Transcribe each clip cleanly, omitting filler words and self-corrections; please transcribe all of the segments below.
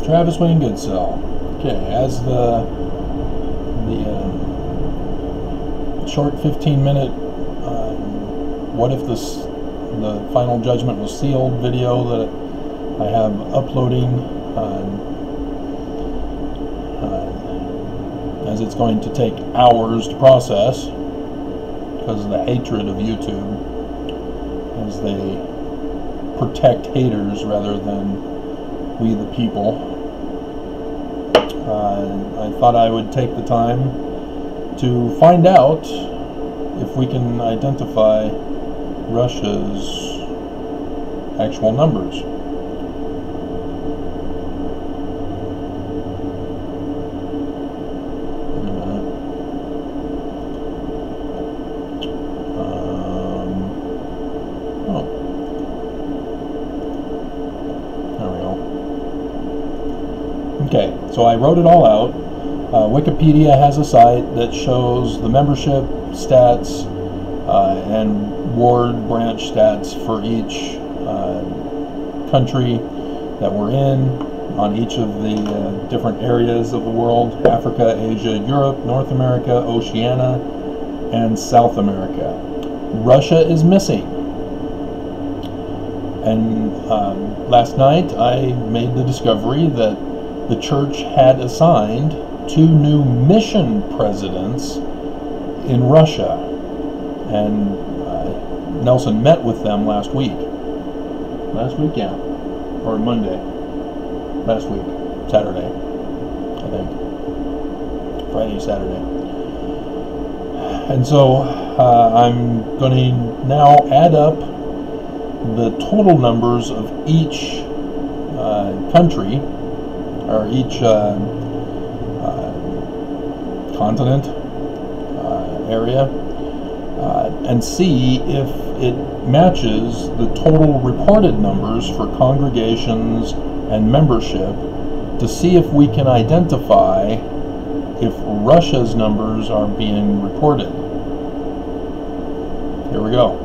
Travis Wayne Goodsell. Okay, as the short 15-minute what if the final judgment was sealed video that I have uploading, as it's going to take hours to process because of the hatred of YouTube, as they protect haters rather than we the people. I thought I would take the time to find out if we can identify Russia's actual numbers. Wait a minute. Oh. There we go. Okay, so I wrote it all out. Wikipedia has a site that shows the membership stats and ward branch stats for each country that we're in, on each of the different areas of the world: Africa, Asia, Europe, North America, Oceania, and South America. Russia is missing. And last night I made the discovery that the church had assigned 2 new mission presidents in Russia, and Nelson met with them last week. Yeah, or Monday. Last week, Saturday, I think. Friday, Saturday. And so I'm going to now add up the total numbers of each country, or each continent, area, and see if it matches the total reported numbers for congregations and membership, to see if we can identify if Russia's numbers are being reported. Here we go.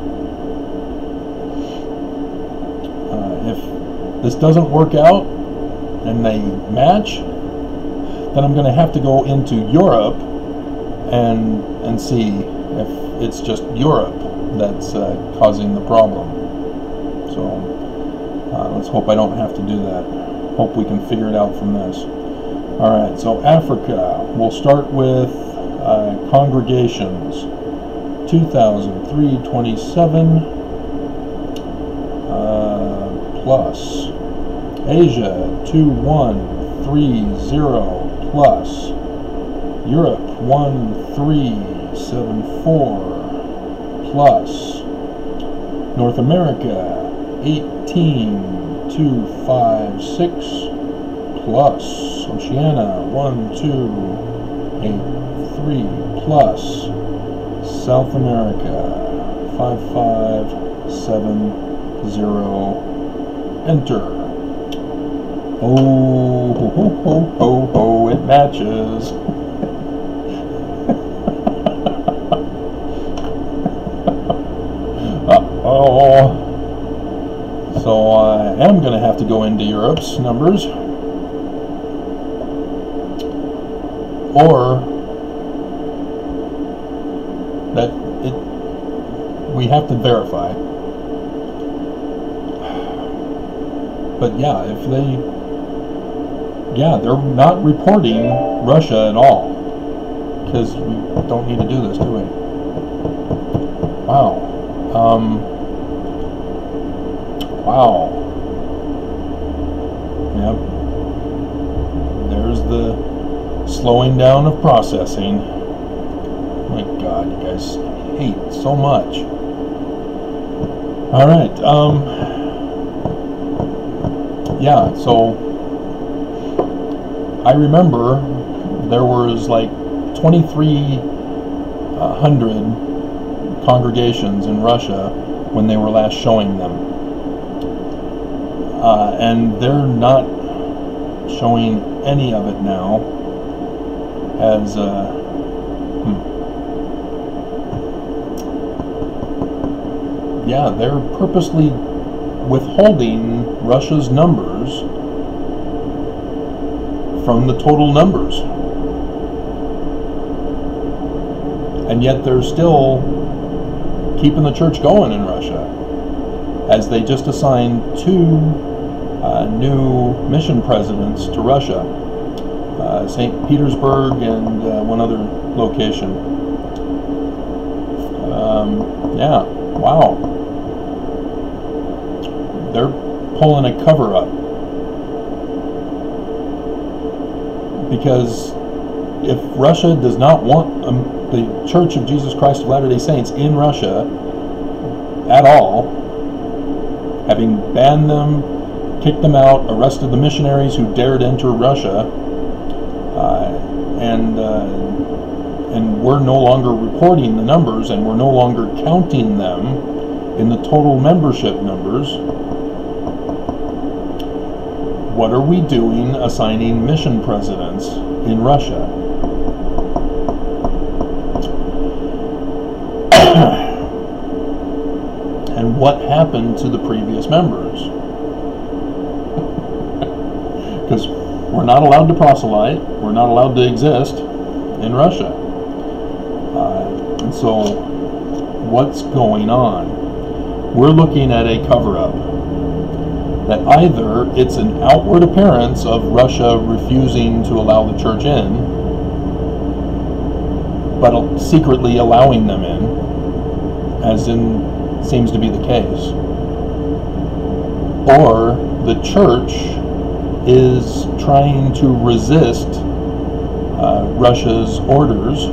If this doesn't work out and they match, then I'm going to have to go into Europe and see if it's just Europe that's causing the problem. So let's hope I don't have to do that. Hope we can figure it out from this. Alright, so Africa, we'll start with congregations. 2,327 plus. Asia, 2,130 plus. Europe, 1,374 plus. North America, 18,256 plus. Oceania, 1,283 plus. South America, 5,570. Enter. Oh, ho, ho, ho, ho, ho, it matches. Uh-oh. So I am going to have to go into Europe's numbers. Or that we have to verify. But yeah, if they're not reporting Russia at all, because we don't need to do this, do we? Wow. Wow. Yep. There's the slowing down of processing. My God, you guys hate so much. All right. Yeah, so I remember there was like 2,300 congregations in Russia when they were last showing them. And they're not showing any of it now as yeah, they're purposely withholding Russia's numbers from the total numbers. And yet they're still keeping the church going in Russia, as they just assigned 2 new mission presidents to Russia, St. Petersburg and one other location. Yeah, wow. They're pulling a cover-up. Because if Russia does not want the Church of Jesus Christ of Latter-day Saints in Russia at all, having banned them, kicked them out, arrested the missionaries who dared enter Russia, and we're no longer reporting the numbers, and we're no longer counting them in the total membership numbers, what are we doing assigning mission presidents in Russia? And what happened to the previous members? Because we're not allowed to proselyte, we're not allowed to exist in Russia. And so, what's going on? We're looking at a cover-up. That either it's an outward appearance of Russia refusing to allow the church in, but secretly allowing them in, as in seems to be the case, or the church is trying to resist Russia's orders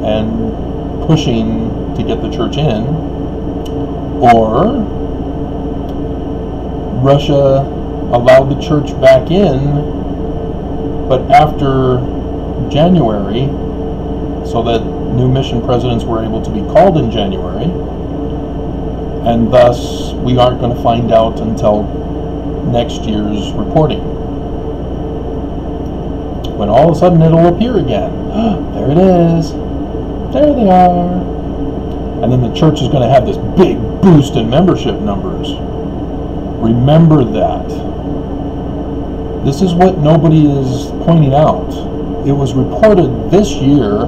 and pushing to get the church in, or Russia allowed the church back in, but after January, so that new mission presidents were able to be called in January, and thus we aren't going to find out until next year's reporting, when all of a sudden it'll appear again. There it is. There they are. And then the church is going to have this big boost in membership numbers. Remember that. This is what nobody is pointing out. It was reported this year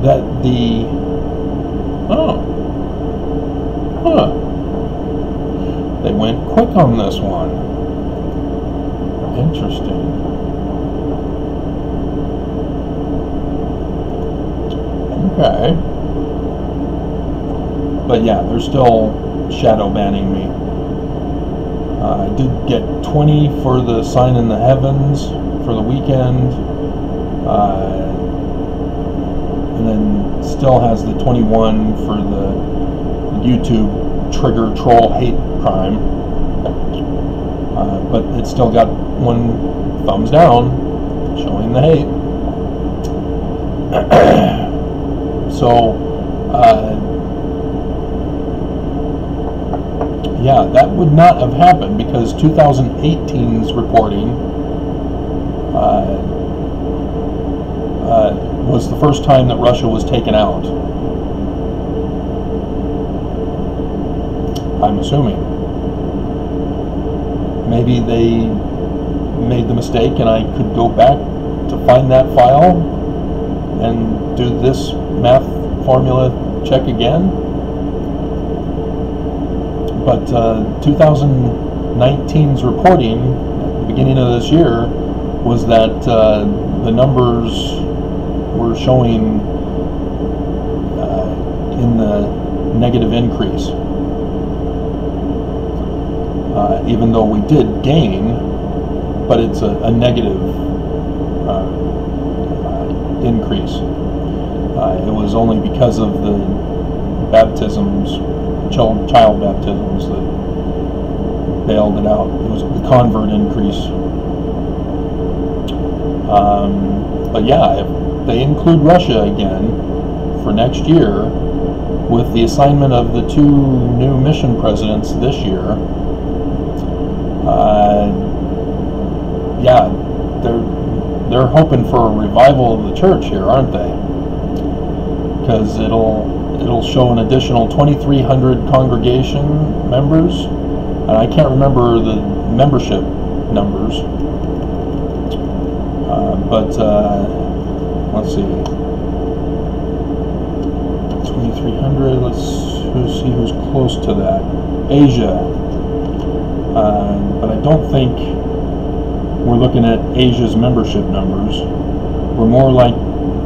that the... They went quick on this one. Interesting. Okay. But yeah, they're still shadow banning me. I did get 20 for the sign in the heavens for the weekend. And then still has the 21 for the YouTube trigger troll hate crime. But it's still got 1 thumbs down showing the hate. So, yeah, that would not have happened because 2018's reporting was the first time that Russia was taken out. I'm assuming. Maybe they made the mistake and I could go back to find that file and do this math formula check again. But 2019's reporting at the beginning of this year was that the numbers were showing in the negative increase. Even though we did gain, but it's a negative increase. It was only because of the baptisms, child baptisms, that bailed it out. It was the convert increase. But yeah, if they include Russia again for next year, with the assignment of the 2 new mission presidents this year, yeah, they're hoping for a revival of the church here, aren't they? Because it'll show an additional 2,300 congregation members, and I can't remember the membership numbers. Let's see, 2,300. Let's see who's close to that. Asia, but I don't think we're looking at Asia's membership numbers. We're more like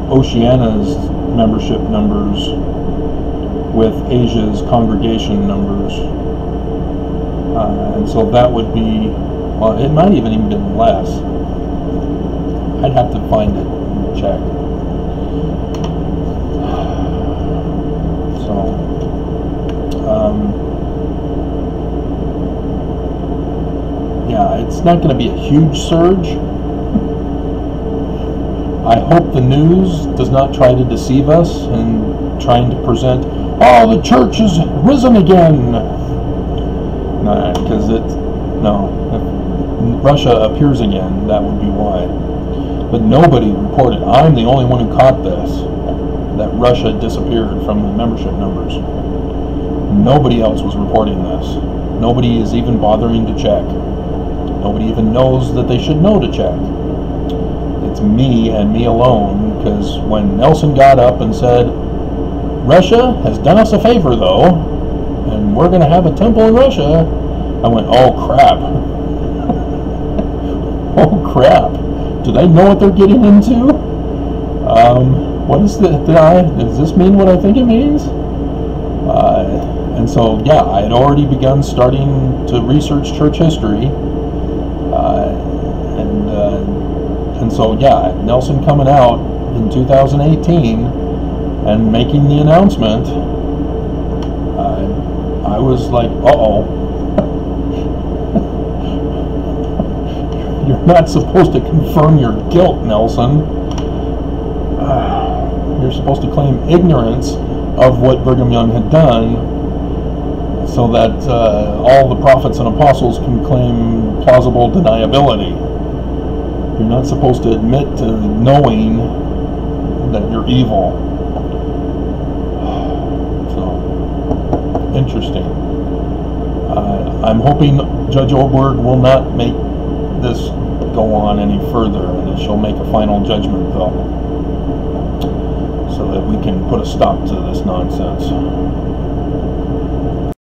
Oceania's membership numbers with Asia's congregation numbers, and so that would be, well, it might even been less. I'd have to find it and check. So, yeah, it's not going to be a huge surge. I hope the news does not try to deceive us and trying to present, oh, the church has risen again. Nah, because if Russia appears again, that would be why. But nobody reported. I'm the only one who caught this, that Russia disappeared from the membership numbers. Nobody else was reporting this. Nobody is even bothering to check. Nobody even knows that they should know to check. It's me and me alone, because when Nelson got up and said, Russia has done us a favor though, and we're going to have a temple in Russia, I went, oh crap. Oh crap. Do they know what they're getting into? What is does this mean what I think it means? And so, yeah, I had already begun starting to research church history. And so, yeah, Nelson coming out in 2018 and making the announcement, I was like, uh-oh. You're not supposed to confirm your guilt, Nelson. You're supposed to claim ignorance of what Brigham Young had done so that all the prophets and apostles can claim plausible deniability. You're not supposed to admit to knowing that you're evil. So, interesting. I'm hoping Judge Oberg will not make this go on any further, and that she'll make a final judgment, though, so that we can put a stop to this nonsense.